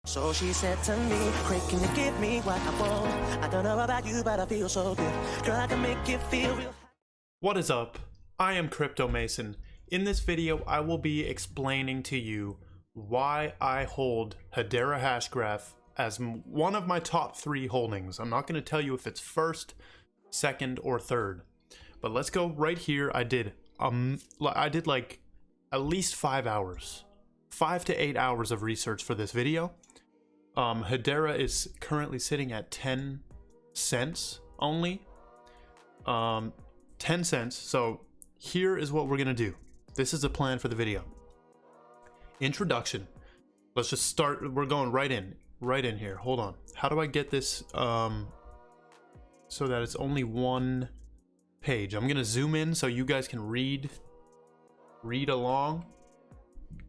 So she said to me, Craig, can you give me what I want? I don't know about you, but I feel so good. Girl, I can make you feel real. What is up? I am Crypto Mason. In this video, I will be explaining to you why I hold Hedera Hashgraph as one of my top 3 holdings. I'm not going to tell you if it's first, second, or third. But let's go right here. I did like at least 5 hours. 5 to 8 hours of research for this video. Hedera is currently sitting at 10 cents only. 10 cents. So here is what we're going to do. This is the plan for the video. Introduction. Let's just start. We're going right in here. Hold on. How do I get this so that it's only one page? I'm going to zoom in so you guys can read along.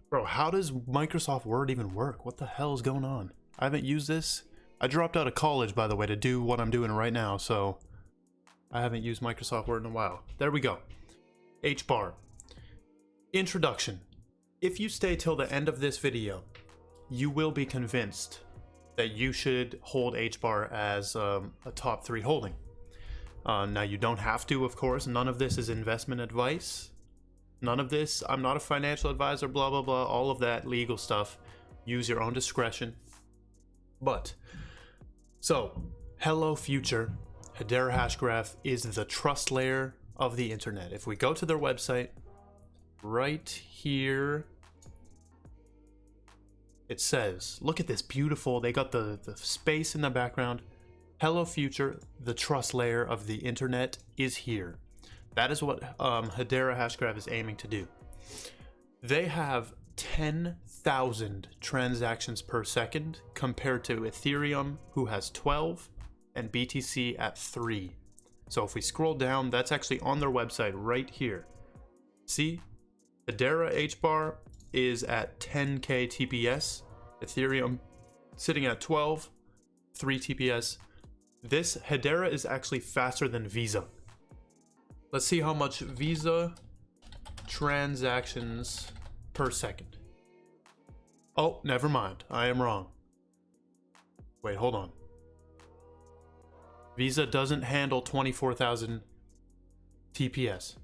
Bro, how does Microsoft Word even work? What the hell is going on? I haven't used this. I dropped out of college, by the way, to do what I'm doing right now, so I haven't used Microsoft Word in a while. There we go. HBAR. Introduction. If you stay till the end of this video, you will be convinced that you should hold HBAR as a top 3 holding. Now, you don't have to, of course. None of this is investment advice. None of this, I'm not a financial advisor, blah, blah, blah, all of that legal stuff. Use your own discretion. But, so, hello future. Hedera Hashgraph is the trust layer of the internet. If we go to their website, right here, it says, look at this beautiful, they got the space in the background. Hello future, the trust layer of the internet is here. That is what Hedera Hashgraph is aiming to do. They have 10,000 transactions per second compared to Ethereum, who has 12, and BTC at 3. So if we scroll down, that's actually on their website right here. See? Hedera HBAR is at 10k TPS. Ethereum sitting at 12, 3 TPS. This Hedera is actually faster than Visa. Let's see how much Visa transactions per second. Oh, never mind. I am wrong. Wait, hold on. Visa doesn't handle 24,000 TPS.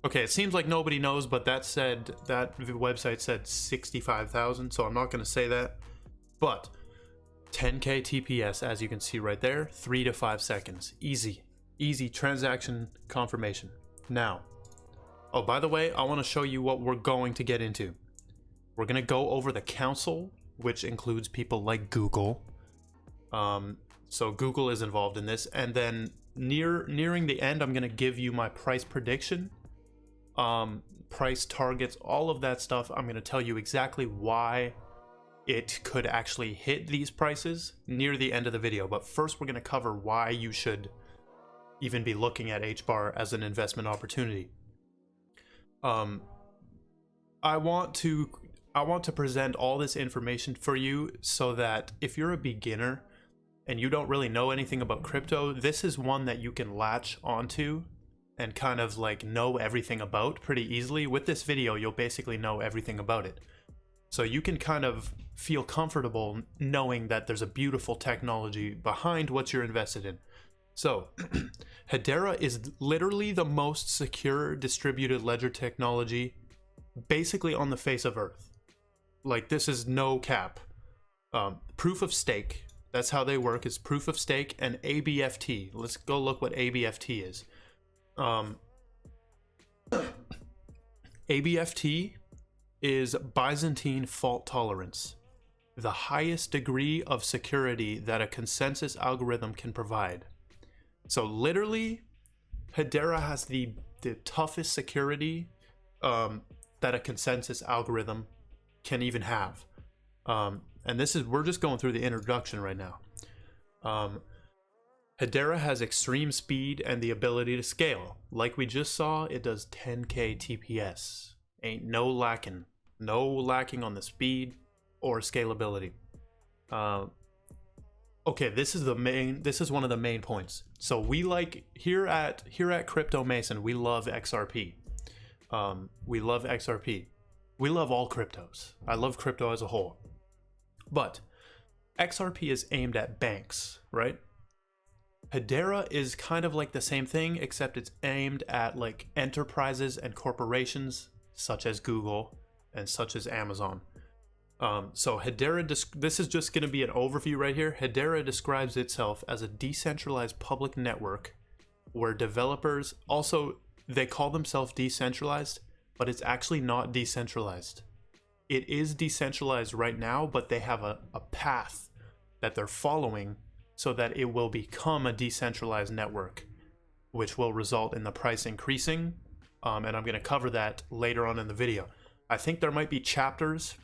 Okay, it seems like nobody knows, but that website said 65,000, so I'm not going to say that. But 10k TPS, as you can see right there, 3 to 5 seconds. Easy transaction confirmation. Now, oh, by the way, I want to show you what we're going to get into. We're going to go over the council, which includes people like Google. So Google is involved in this. And then nearing the end, I'm going to give you my price prediction, price targets, all of that stuff. I'm going to tell you exactly why it could actually hit these prices near the end of the video. But first, we're going to cover why you should even be looking at HBAR as an investment opportunity. I want to present all this information for you so that if you're a beginner and you don't really know anything about crypto, this is one that you can latch onto and kind of like know everything about pretty easily. With this video, you'll basically know everything about it. So you can kind of feel comfortable knowing that there's a beautiful technology behind what you're invested in. So, Hedera is literally the most secure distributed ledger technology basically on the face of Earth. Like, this is no cap. Proof of stake, that's how they work, is proof of stake and ABFT. Let's go look what ABFT is. ABFT is Byzantine fault tolerance, the highest degree of security that a consensus algorithm can provide. So literally, Hedera has the toughest security that a consensus algorithm can even have. And we're just going through the introduction right now. Hedera has extreme speed and the ability to scale. Like we just saw, it does 10k TPS. Ain't no lacking on the speed or scalability. Okay, this is one of the main points. So we like here at Crypto Mason, we love XRP. We love XRP. We love all cryptos. I love crypto as a whole. But XRP is aimed at banks, right? Hedera is kind of like the same thing, except it's aimed at like enterprises and corporations such as Google and such as Amazon. So Hedera, this is just going to be an overview right here. Hedera describes itself as a decentralized public network where developers, also they call themselves decentralized, but it's actually not decentralized. It is decentralized right now, but they have a path that they're following so that it will become a decentralized network, which will result in the price increasing. And I'm going to cover that later on in the video. I think there might be chapters.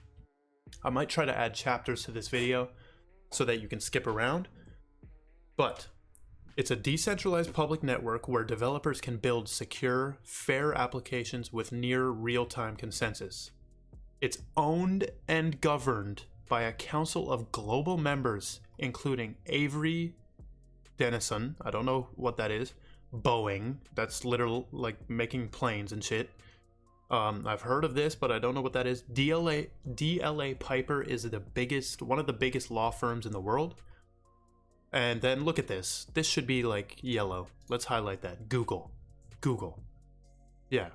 I might try to add chapters to this video so that you can skip around. But it's a decentralized public network where developers can build secure, fair applications with near real-time consensus. It's owned and governed by a council of global members, including Avery Dennison, I don't know what that is, Boeing, that's literal like making planes and shit. I've heard of this, but I don't know what that is. DLA Piper is one of the biggest law firms in the world. And then look at this. This should be like yellow. Let's highlight that. Google. Yeah.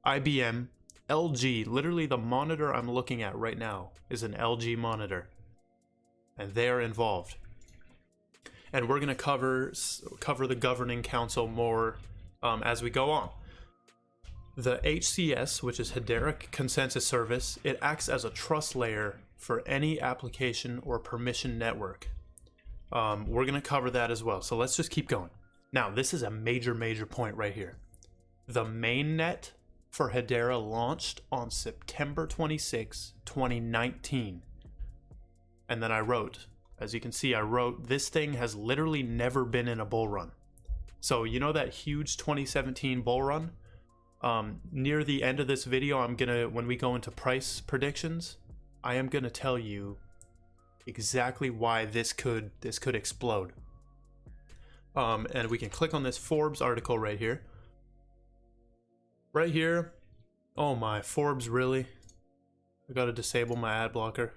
IBM, LG, literally the monitor I'm looking at right now is an LG monitor. And they are involved. And we're going to cover the governing council more as we go on. The HCS, which is Hedera Consensus Service, it acts as a trust layer for any application or permission network. We're going to cover that as well. So let's just keep going. Now, this is a major point right here. The mainnet for Hedera launched on September 26, 2019. And then I wrote, as you can see, this thing has literally never been in a bull run. So you know that huge 2017 bull run? Near the end of this video, when we go into price predictions, I am gonna tell you exactly why this could explode. And we can click on this Forbes article right here. Right here. Oh my, Forbes, really? I gotta disable my ad blocker.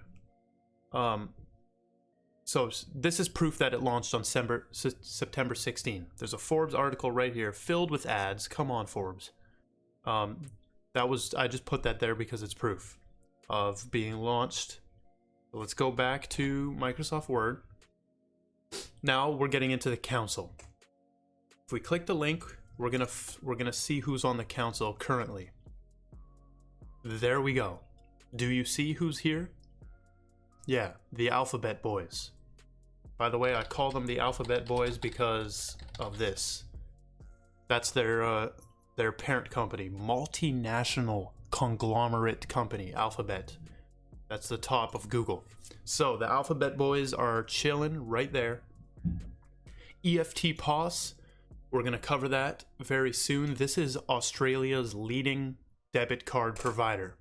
So this is proof that it launched on September 16. There's a Forbes article right here filled with ads. Come on, Forbes. I just put that there because it's proof of being launched. So let's go back to Microsoft Word. Now we're getting into the council. If we click the link, we're gonna see who's on the council currently. There we go. Do you see who's here? Yeah, the Alphabet Boys. By the way, I call them the Alphabet Boys because of this. That's their parent company, multinational conglomerate company, Alphabet. That's the top of Google. So the Alphabet Boys are chilling right there. EFT POS, we're going to cover that very soon. This is Australia's leading debit card provider.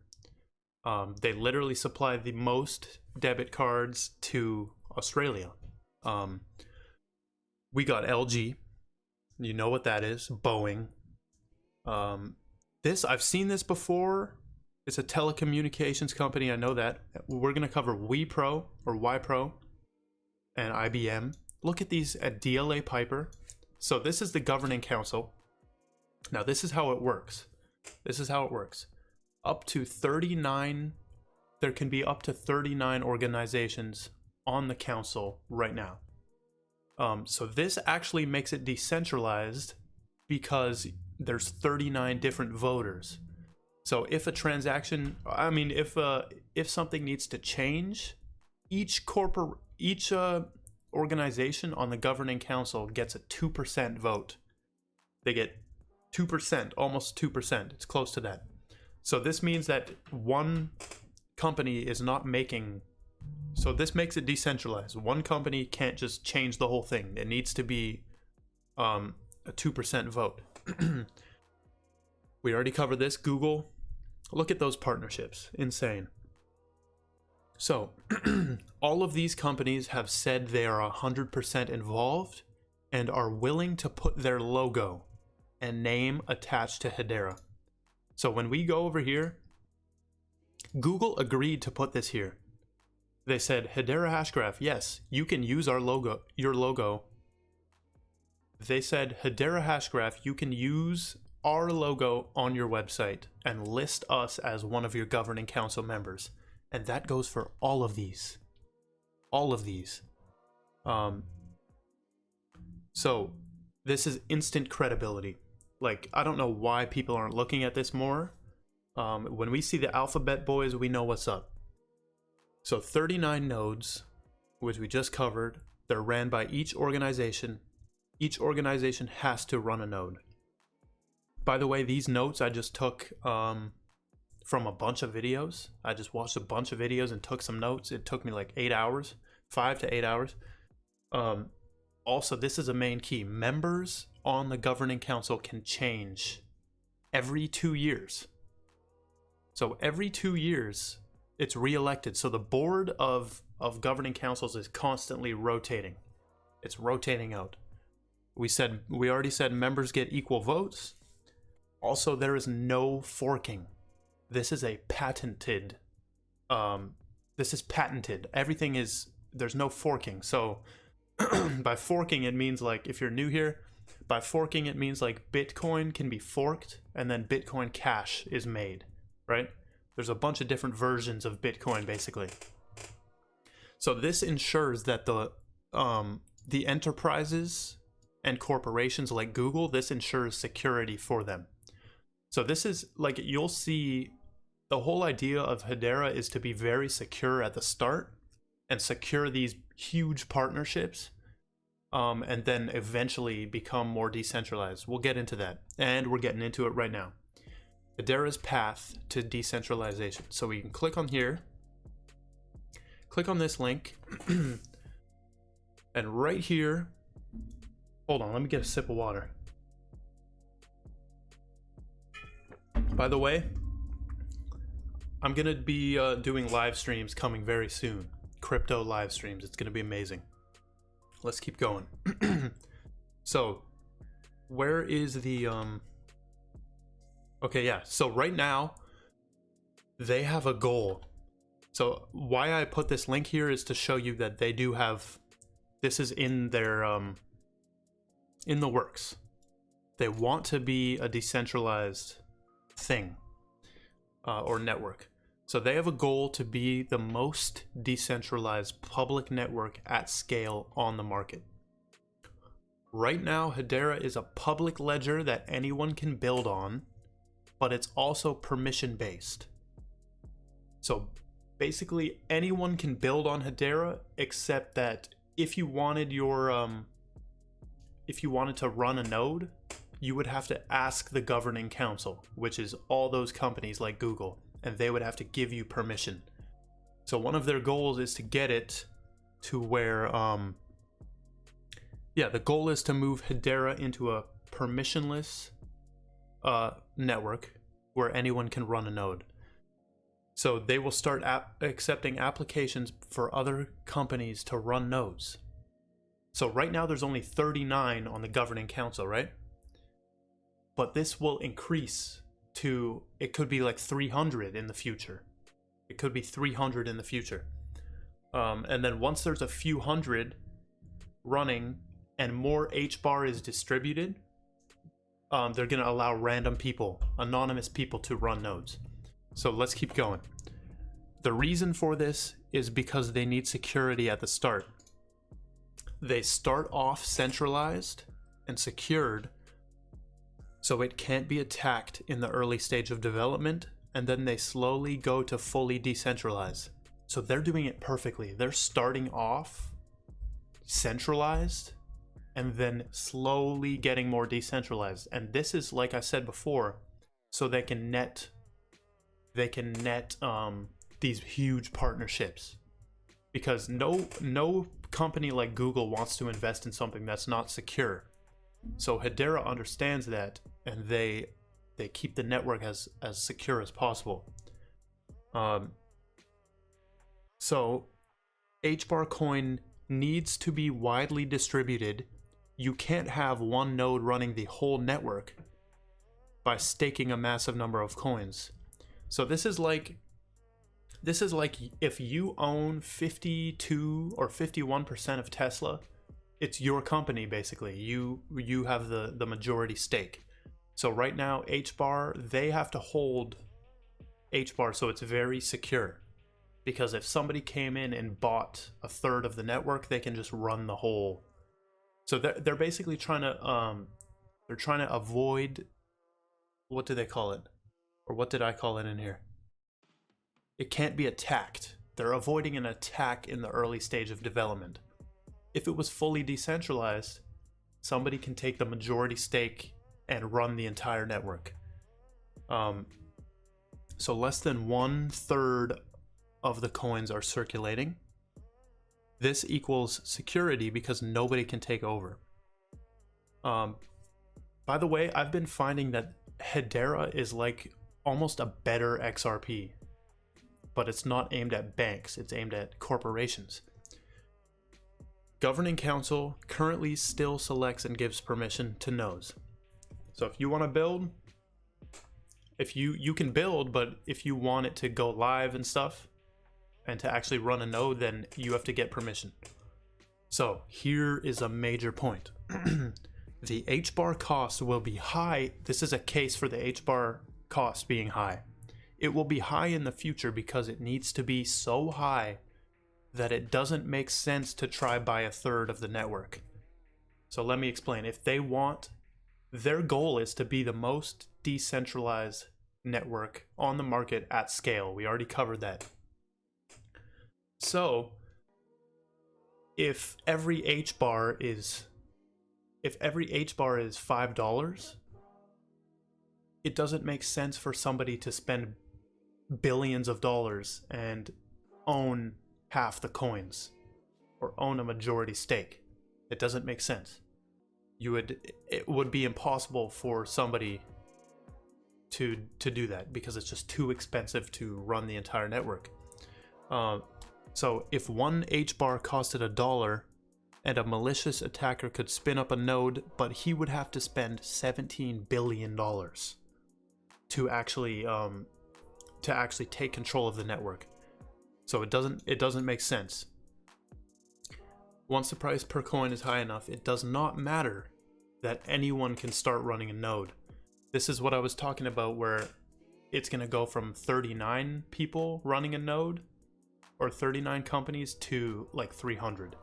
They literally supply the most debit cards to Australia. We got LG. You know what that is. Boeing. I've seen this before. It's a telecommunications company. I know that. We're going to cover Wipro and IBM. Look at these at DLA Piper. So this is the governing council. Now this is how it works. Up to 39, there can be up to 39 organizations on the council right now. So this actually makes it decentralized because there's 39 different voters. So if a transaction, if something needs to change, each organization on the governing council gets a 2% vote. They get 2%, almost 2%. It's close to that. So this means that one company is not making, so this makes it decentralized. One company can't just change the whole thing. It needs to be a 2% vote. We already covered this. Google, look at those partnerships. Insane. So all of these companies have said they are 100% involved and are willing to put their logo and name attached to Hedera. So when we go over here, Google agreed to put this here. They said, Hedera Hashgraph, yes, you can use our logo, your logo. They said, Hedera Hashgraph, you can use our logo on your website and list us as one of your governing council members. And that goes for all of these. All of these. So this is instant credibility. Like, I don't know why people aren't looking at this more. When we see the alphabet boys, we know what's up. So 39 nodes, which we just covered, they're ran by each organization. Each organization has to run a node. By the way, these notes I just took from a bunch of videos. I just watched a bunch of videos and took some notes. It took me like 8 hours, 5 to 8 hours. Also, this is a main key. Members on the governing council can change every 2 years. So every 2 years, it's re-elected. So the board of governing councils is constantly rotating. It's rotating out. We already said members get equal votes. Also, there is no forking. This is a patented. This is patented. Everything is, there's no forking. So by forking, it means like, if you're new here, by forking, it means like Bitcoin can be forked and then Bitcoin Cash is made, right? There's a bunch of different versions of Bitcoin, basically. So this ensures that the enterprises and corporations like Google, this ensures security for them. So this is like, you'll see the whole idea of Hedera is to be very secure at the start and secure these huge partnerships, and then eventually become more decentralized. We'll get into that, and we're getting into it right now. Hedera's path to decentralization. So we can click on here, click on this link, and right here, hold on, let me get a sip of water. By the way, I'm gonna be doing live streams coming very soon. Crypto live streams. It's gonna be amazing. Let's keep going. So, where is the okay, yeah. So right now, they have a goal. So why I put this link here is to show you that they do have. This is in their in the works. They want to be a decentralized thing or network. So they have a goal to be the most decentralized public network at scale on the market. Right now, Hedera is a public ledger that anyone can build on, but it's also permission based. So basically anyone can build on Hedera, except that if you wanted to run a node, you would have to ask the governing council, which is all those companies like Google, and they would have to give you permission. So one of their goals is to get it to where, the goal is to move Hedera into a permissionless network where anyone can run a node. So they will start accepting applications for other companies to run nodes. So right now there's only 39 on the governing council, right? But this will increase to, it could be like 300 in the future. It could be 300 in the future. And then once there's a few hundred running and more HBAR is distributed, they're going to allow random people, anonymous people, to run nodes. So let's keep going. The reason for this is because they need security at the start. They start off centralized and secured, so it can't be attacked in the early stage of development, and then they slowly go to fully decentralized. So they're doing it perfectly. They're starting off centralized and then slowly getting more decentralized. And this is, like I said before, so they can net these huge partnerships, because no company like Google wants to invest in something that's not secure. So Hedera understands that, and they keep the network as secure as possible. So HBAR coin needs to be widely distributed. You can't have one node running the whole network by staking a massive number of coins. So this is like this is like if you own 52 or 51% of Tesla, it's your company basically. You have the majority stake. So right now HBAR, they have to hold HBAR so it's very secure. Because if somebody came in and bought a third of the network, they can just run the whole. So they're basically trying to avoid, what do they call it? Or what did I call it in here? It can't be attacked. They're avoiding an attack in the early stage of development. If it was fully decentralized, somebody can take the majority stake and run the entire network. So less than 1/3 of the coins are circulating. This equals security because nobody can take over. By the way, I've been finding that Hedera is like almost a better XRP, but it's not aimed at banks, it's aimed at corporations. Governing Council currently still selects and gives permission to nodes. So if you want to build, if you can build, but if you want it to go live and stuff, and to actually run a node, then you have to get permission. So here is a major point. The HBAR cost will be high. This is a case for the HBAR cost being high. It will be high in the future because it needs to be so high that it doesn't make sense to try buy a third of the network. So let me explain. If they want, their goal is to be the most decentralized network on the market at scale. We already covered that. So if every HBAR is $5, it doesn't make sense for somebody to spend billions of dollars and own half the coins or own a majority stake. It doesn't make sense. It would be impossible for somebody to do that because it's just too expensive to run the entire network. So if one HBAR costed $1 and a malicious attacker could spin up a node, but he would have to spend $17 billion to actually take control of the network. So it doesn't make sense. Once the price per coin is high enough, it does not matter that anyone can start running a node. This is what I was talking about, where it's going to go from 39 people running a node or 39 companies to like 300.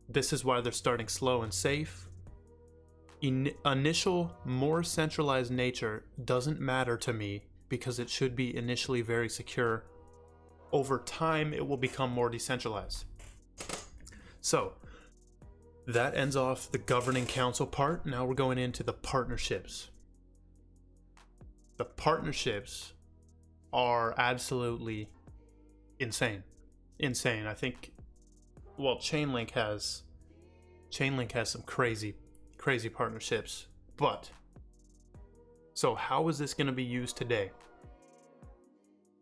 This is why they're starting slow and safe. Initial, more centralized nature doesn't matter to me because it should be initially very secure. Over time, it will become more decentralized. So that ends off the governing council part. Now we're going into the partnerships. The partnerships are absolutely insane. I think, well, Chainlink has some crazy partnerships, but so how is this going to be used today?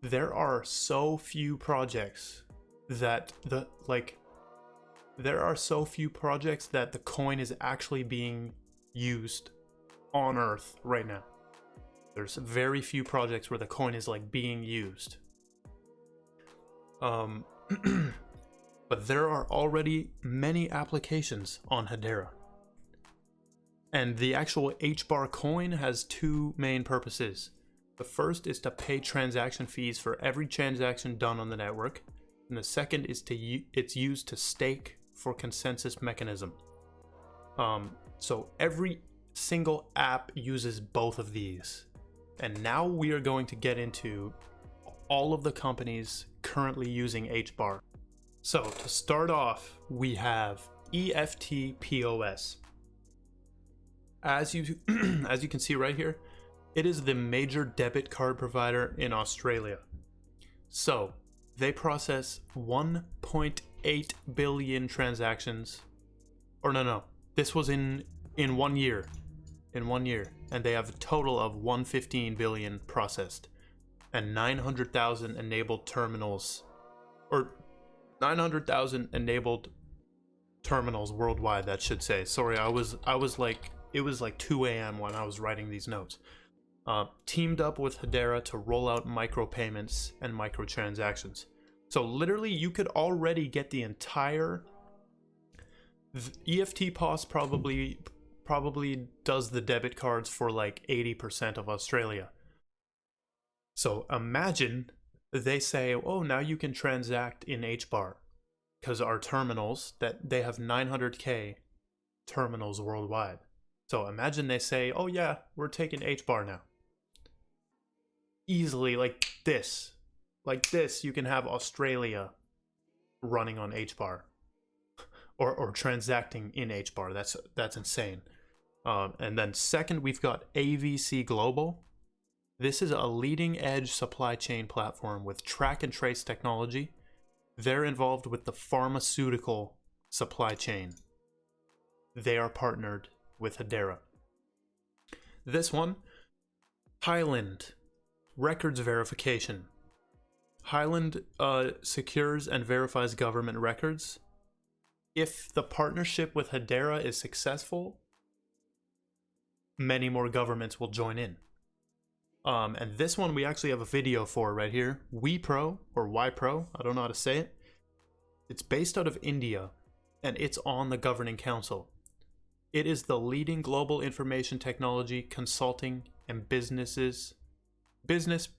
There are so few projects that the coin is actually being used on Earth right now. There's very few projects where the coin is like being used. But there are already many applications on Hedera. And the actual HBAR coin has two main purposes. The first is to pay transaction fees for every transaction done on the network. And the second is it's used to stake for consensus mechanism. So every single app uses both of these. And now we are going to get into all of the companies currently using HBAR. So to start off, we have EFT POS. As you can see right here, it is the major debit card provider in Australia. So they process 1.8 billion transactions. Or no, this was in 1 year. In 1 year, and they have a total of 115 billion processed and 900,000 enabled terminals, or 900,000 enabled terminals worldwide, that should say. Sorry, I was like, it was like 2 a.m. when I was writing these notes. teamed up with Hedera to roll out micropayments and microtransactions. So literally, you could already get the entire EFT POS probably does the debit cards for like 80% of Australia. So imagine they say, oh, now you can transact in HBAR, because our terminals, that they have 900k terminals worldwide. So imagine they say, oh yeah, we're taking HBAR now. Easily, like this, you can have Australia running on HBAR, or transacting in HBAR. That's insane. And then second, we've got AVC Global. This is a leading edge supply chain platform with track and trace technology. They're involved with the pharmaceutical supply chain. They are partnered with Hedera. This one, Highland Records Verification. Highland secures and verifies government records. If the partnership with Hedera is successful, many more governments will join in. And this one we actually have a video for right here. Wipro, or Wipro, I don't know how to say it. It's based out of India, and it's on the governing council. It is the leading global information technology consulting and business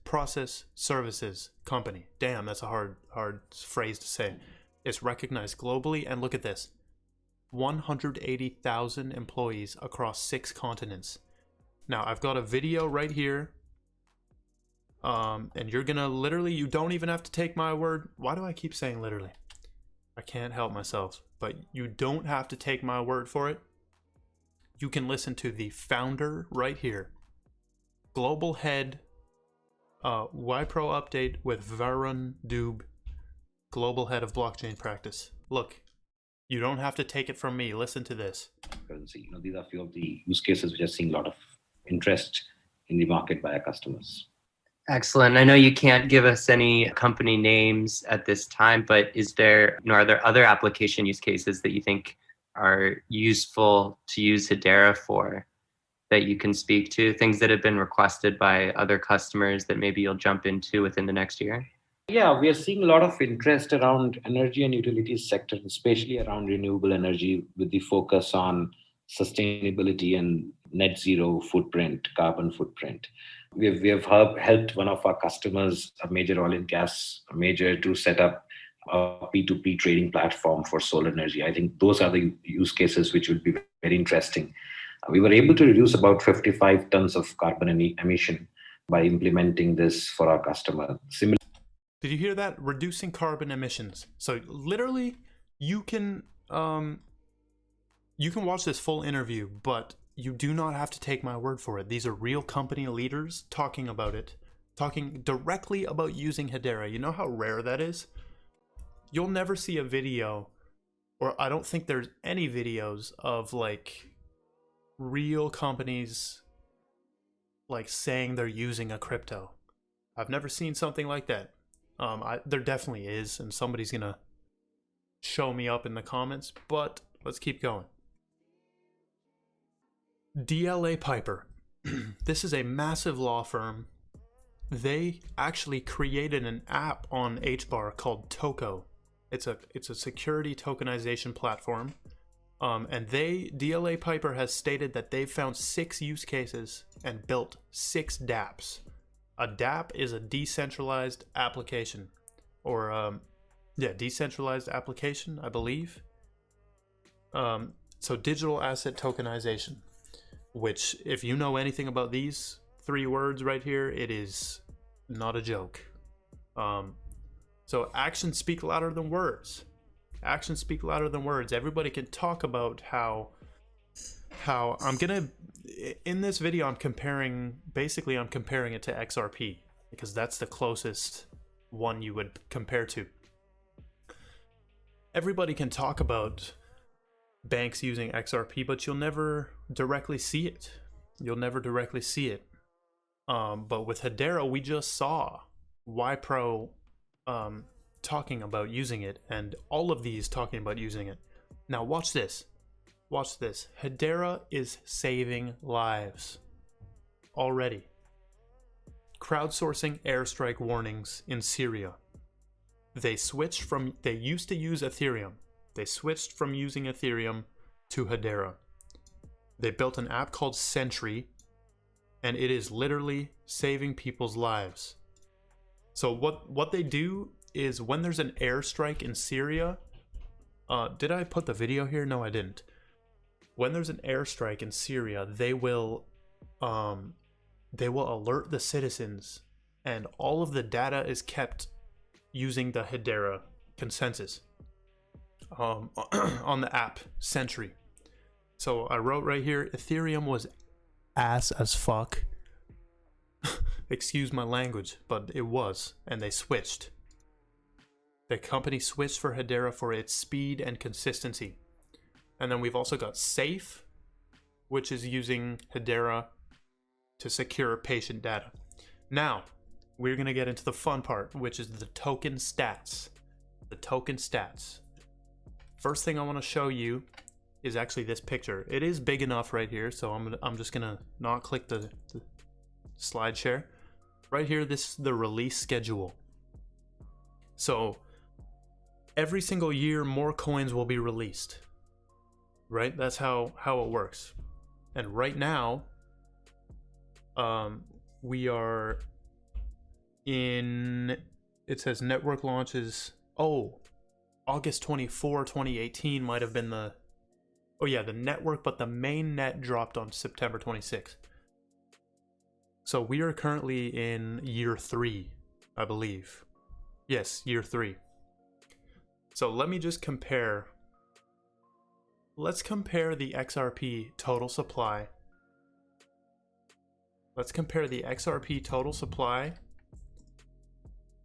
process services company. Damn, that's a hard phrase to say. It's recognized globally, and look at this. 180,000 employees across 6 continents. Now, I've got a video right here. And you're gonna literally, you don't even have to take my word. Why do I keep saying literally? I can't help myself. But you don't have to take my word for it. You can listen to the founder right here. Global head, Wipro update with Varun Dube, global head of blockchain practice. Look, you don't have to take it from me. Listen to this. Currency. These are a few of the use cases which are seeing a lot of interest in the market by our customers. Excellent. I know you can't give us any company names at this time, but are there other application use cases that you think are useful to use Hedera for that you can speak to? Things that have been requested by other customers that maybe you'll jump into within the next year? Yeah, we are seeing a lot of interest around energy and utilities sector, especially around renewable energy, with the focus on sustainability and net zero footprint, carbon footprint. We have helped one of our customers, a major oil and gas major, to set up a P2P trading platform for solar energy. I think those are the use cases which would be very interesting. We were able to reduce about 55 tons of carbon emission by implementing this for our customer. Did you hear that? Reducing carbon emissions. So literally, you can watch this full interview, but you do not have to take my word for it. These are real company leaders talking about it, talking directly about using Hedera. You know how rare that is? You'll never see a video, or I don't think there's any videos of like real companies like saying they're using a crypto. I've never seen something like that. There definitely is, and somebody's gonna show me up in the comments, but let's keep going. DLA Piper. This is a massive law firm. They actually created an app on HBAR called Toko. It's a security tokenization platform. And DLA Piper has stated that they've found 6 use cases and built 6 dApps. A dApp is a decentralized application, or decentralized application, I believe. So digital asset tokenization, which, if you know anything about these 3 words right here, it is not a joke. So actions speak louder than words. Actions speak louder than words. Everybody can talk about how in this video I'm comparing it to XRP, because that's the closest one you would compare to. Everybody can talk about banks using XRP, but you'll never directly see it. But with Hedera, we just saw Wipro talking about using it, and all of these talking about using it. Now watch this. Hedera is saving lives already. crowdsourcing airstrike warnings in Syria. They used to use Ethereum. They switched from using Ethereum to Hedera. They built an app called Sentry, and it is literally saving people's lives. So what they do is when there's an airstrike in Syria, did I put the video here? No, I didn't. When there's an airstrike in Syria, they will alert the citizens, and all of the data is kept using the Hedera consensus on the app Sentry. So I wrote right here, Ethereum was ass as fuck. Excuse my language, but it was, and they switched. The company switched for Hedera for its speed and consistency. And then we've also got Safe, which is using Hedera to secure patient data. Now, we're going to get into the fun part, which is the token stats. The token stats. First thing I want to show you is actually this picture. It is big enough right here, so I'm just going to not click the slide share. Right here, this is the release schedule. So every single year, more coins will be released. Right? That's how it works. And right now, we are in, it says network launches. Oh, August 24, 2018 might have been the network, but the main net dropped on September 26. So we are currently in year 3, I believe. Yes, year 3. So let me just compare. Let's compare the XRP total supply. Let's compare the XRP total supply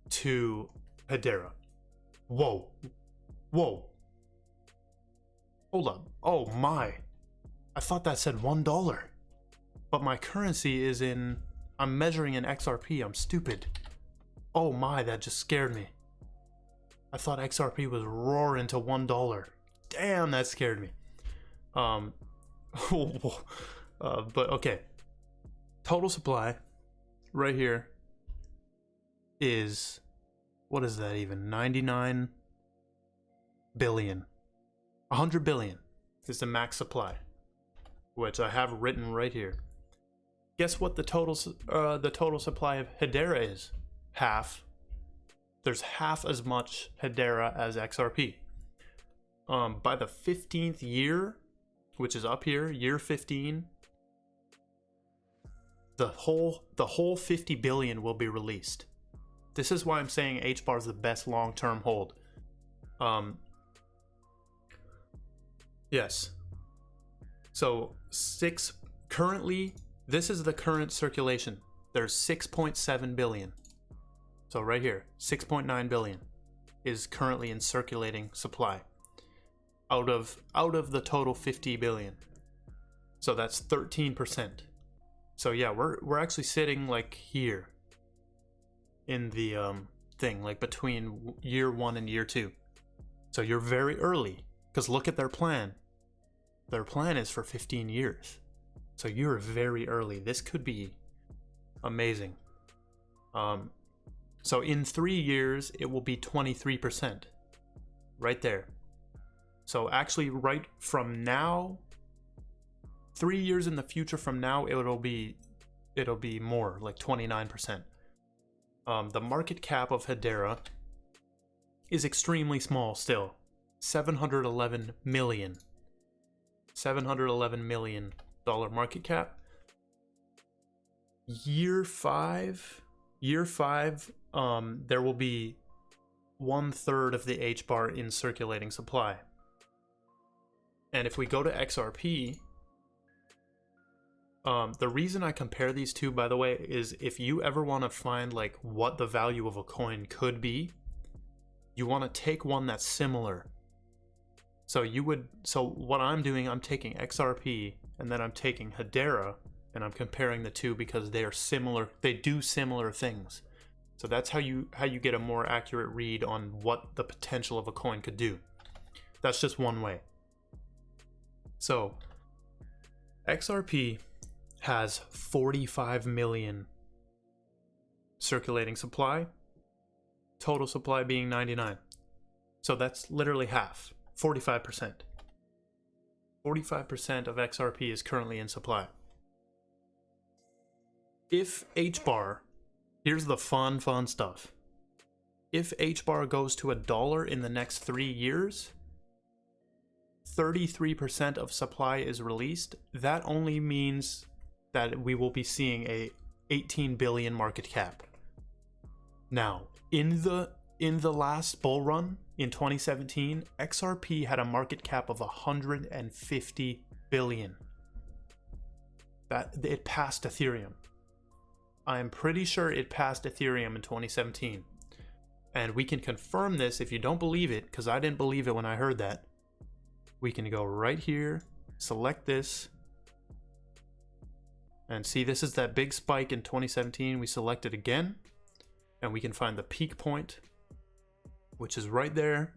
to Hedera. Whoa. Whoa. Hold up. Oh my. I thought that said $1. But my currency is in... I'm measuring in XRP. I'm stupid. Oh my, that just scared me. I thought XRP was roaring to $1. Damn, that scared me. But okay. Total supply right here is, what is that even? 99 billion. 100 billion is the max supply, which I have written right here. Guess what the total supply of Hedera is? Half. There's half as much Hedera as XRP. By the 15th year, which is up here, year 15, the whole 50 billion will be released. This is why I'm saying HBAR is the best long-term hold. Yes. So currently, this is the current circulation. There's 6.7 billion. So right here, 6.9 billion is currently in circulating supply out of the total 50 billion. So that's 13%. So yeah, we're actually sitting like here in the thing, like between year 1 and year 2. So you're very early, because look at their plan. Their plan is for 15 years. So you're very early. This could be amazing. So in 3 years, it will be 23%. Right there. So actually right from now, 3 years in the future from now, it'll be more, like 29%. The market cap of Hedera is extremely small still. $711 million. $711 million market cap. Year 5, there will be 1/3 of the HBAR in circulating supply. And if we go to XRP, the reason I compare these two, by the way, is if you ever want to find like what the value of a coin could be, you want to take one that's similar. So what I'm doing, I'm taking XRP and then I'm taking Hedera and I'm comparing the two because they are similar. They do similar things. So that's how you get a more accurate read on what the potential of a coin could do. That's just one way. So XRP has 45 million circulating supply, total supply being 99. So that's literally half, 45%. 45% of XRP is currently in supply. If HBAR, here's the fun stuff. If HBAR goes to $1 in the next 3 years, 33% of supply is released. That only means that we will be seeing a 18 billion market cap. Now, in the last bull run in 2017, XRP had a market cap of 150 billion. That it passed Ethereum. I am pretty sure it passed Ethereum in 2017. And we can confirm this if you don't believe it, because I didn't believe it when I heard that. We can go right here, select this, and see this is that big spike in 2017. We select it again, and we can find the peak point, which is right there.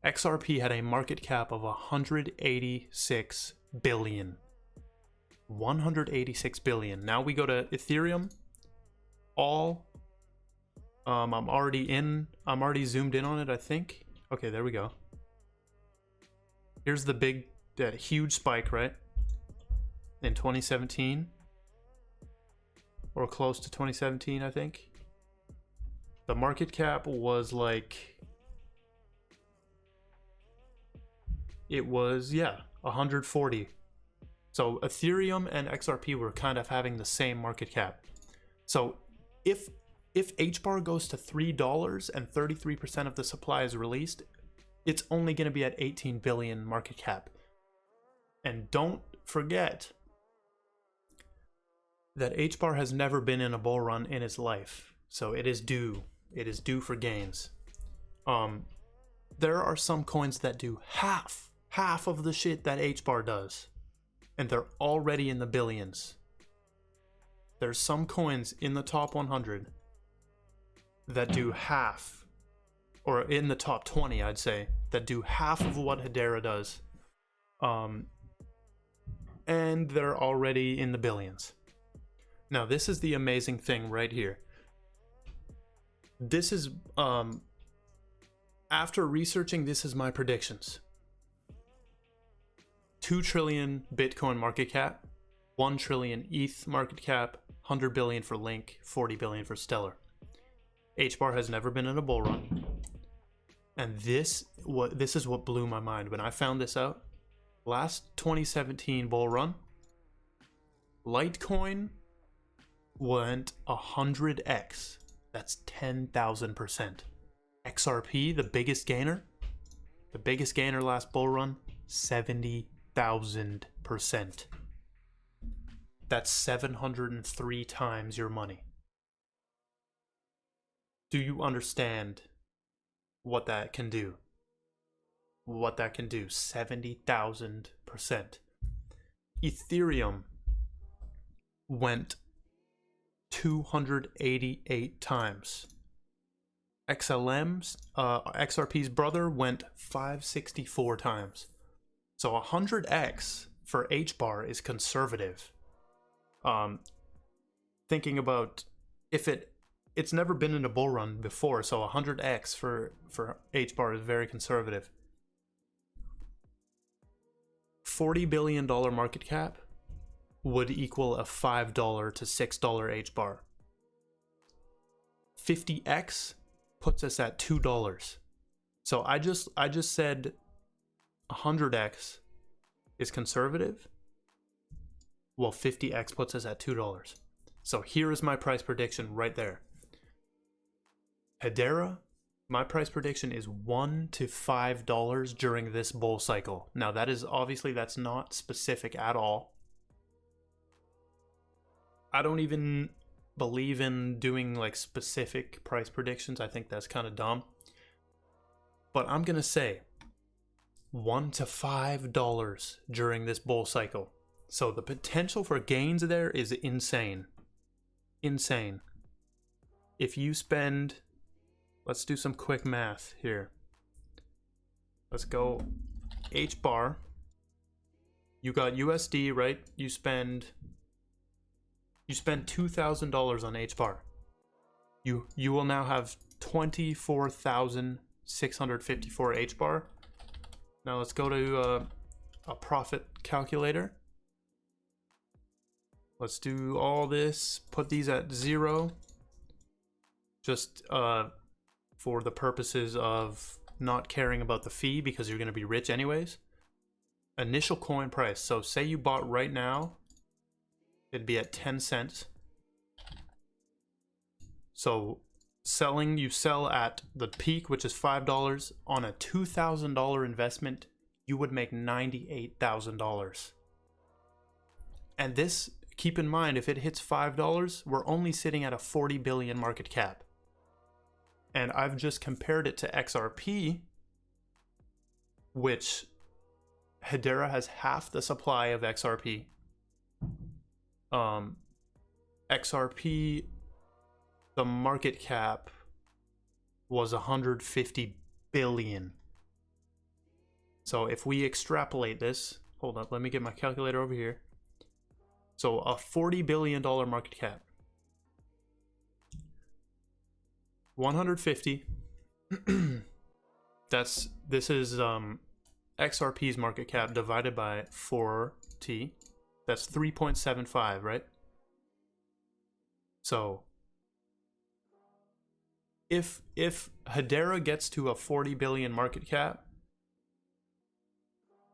XRP had a market cap of 186 billion. 186 billion. Now we go to Ethereum. I'm already zoomed in on it, I think. Okay, there we go. Here's that huge spike, right? In 2017. Or close to 2017, I think. The market cap was like... It was, 140. So Ethereum and XRP were kind of having the same market cap. So if HBAR goes to $3 and 33% of the supply is released, it's only going to be at 18 billion market cap. And don't forget that HBAR has never been in a bull run in its life. So it is due. It is due for gains. There are some coins that do half of the shit that HBAR does. And they're already in the billions. There's some coins in the top 100 that do half, or in the top 20, I'd say, that do half of what Hedera does. And they're already in the billions. Now, this is the amazing thing right here. This is, after researching, this is my predictions. 2 trillion Bitcoin market cap, 1 trillion ETH market cap, 100 billion for Link, 40 billion for Stellar. HBAR has never been in a bull run. And this is what blew my mind when I found this out. Last 2017 bull run, Litecoin went 100x. That's 10,000%. XRP, the biggest gainer last bull run, 70,000%. That's 703 times your money. Do you understand what that can do? What that can do? 70,000%. Ethereum went 288 times. XRP's brother went 564 times. So 100x for HBAR is conservative. Thinking about if it's never been in a bull run before, so 100x for HBAR is very conservative. $40 billion market cap would equal a $5 to $6 HBAR. 50x puts us at $2. So I just said 100x is conservative. Well, 50x puts us at $2. So here is my price prediction right there. Hedera, my price prediction is $1 to $5 during this bull cycle. Now that is obviously, that's not specific at all. I don't even believe in doing like specific price predictions. I think that's kind of dumb. But I'm gonna say $1 to $5 during this bull cycle. So the potential for gains there is insane. Insane. If you spend, let's do some quick math here. Let's go HBAR. You got USD, right? You spend $2,000 on HBAR. You will now have 24,654 HBAR. Now let's go to a profit calculator. Let's do all this, put these at 0, just for the purposes of not caring about the fee because you're going to be rich anyways. Initial coin price. So say you bought right now, it'd be at 10 cents. So you sell at the peak, which is $5 on a $2,000 investment, you would make $98,000. And this, keep in mind, if it hits $5, we're only sitting at a 40 billion market cap. And I've just compared it to XRP, which Hedera has half the supply of XRP. XRP, the market cap was 150 billion. So if we extrapolate this, hold up, let me get my calculator over here. So a $40 billion market cap. 150. This is XRP's market cap divided by 4T. That's 3.75, right? So if Hedera gets to a 40 billion market cap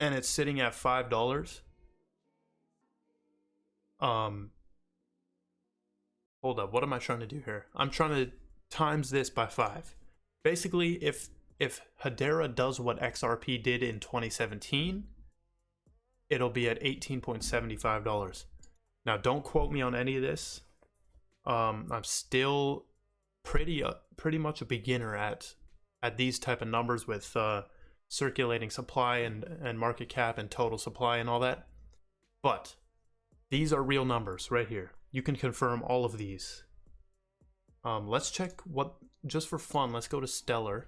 and it's sitting at $5, hold up, what am I trying to do here? I'm trying to times this by 5. Basically, if Hedera does what XRP did in 2017, it'll be at $18.75. Now, don't quote me on any of this. I'm still pretty much a beginner at these type of numbers with circulating supply and market cap and total supply and all that. But these are real numbers right here. You can confirm all of these. Let's check what, just for fun, let's go to Stellar.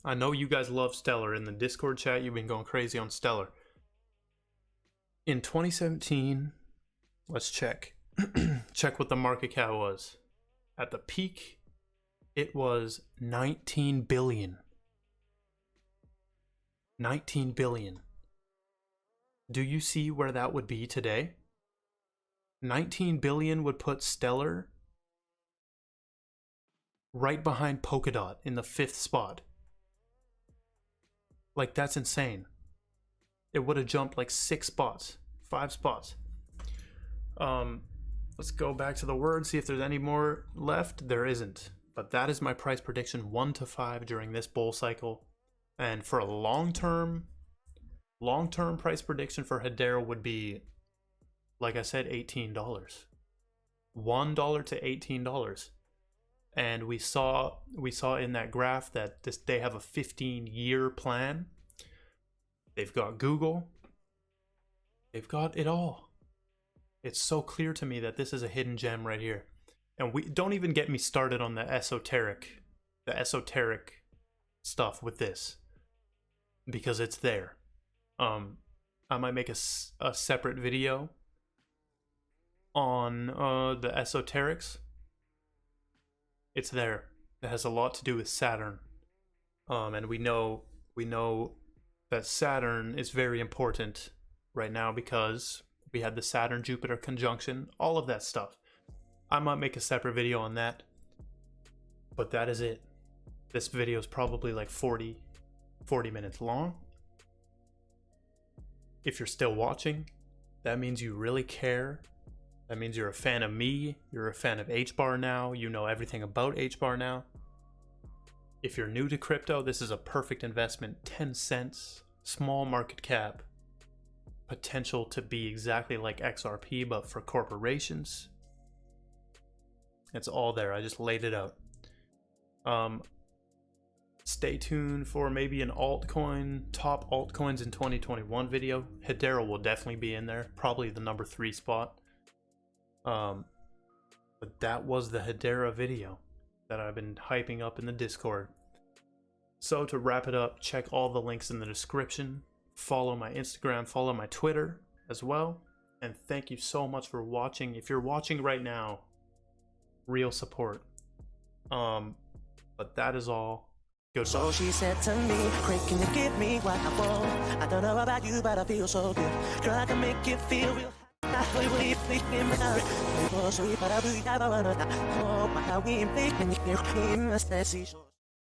I know you guys love Stellar. In the Discord chat, you've been going crazy on Stellar. In 2017, let's check. Check what the market cap was. At the peak, it was 19 billion. 19 billion. Do you see where that would be today? 19 billion would put Stellar right behind Polkadot in the 5th spot. Like, that's insane. It would have jumped like 6 spots, 5 spots. Let's go back to the word, see if there's any more left. There isn't. But that is my price prediction, 1 to 5 during this bull cycle. And for a long-term price prediction for Hedera would be, like I said, $18. $1 to $18. And we saw in that graph that they have a 15-year plan. They've got Google. They've got it all. It's so clear to me that this is a hidden gem right here. And we don't even get me started on the esoteric stuff with this, because it's there. I might make a separate video on the esoterics. It's there. It has a lot to do with Saturn. And we know that Saturn is very important right now because we had the Saturn-Jupiter conjunction, all of that stuff. I might make a separate video on that. But that is it. This video is probably like 40 minutes long. If you're still watching, that means you really care. That means you're a fan of me, you're a fan of HBAR now, you know everything about HBAR now. If you're new to crypto, this is a perfect investment. 10 cents, small market cap, potential to be exactly like XRP, but for corporations. It's all there, I just laid it out. Stay tuned for maybe an altcoin, top altcoins in 2021 video. Hedera will definitely be in there, probably the number 3 spot. But that was the Hedera video that I've been hyping up in the Discord. So to wrap it up, check all the links in the description. Follow my Instagram, follow my Twitter as well. And thank you so much for watching. If you're watching right now, real support. But that is all. Goodbye. So she said to me, Craig, can you give me what I want? I don't know about you, but I feel so good. Girl, I can make you feel real. I believe in my sweet, but I believe I wanna. Oh, my, we ain't playing in the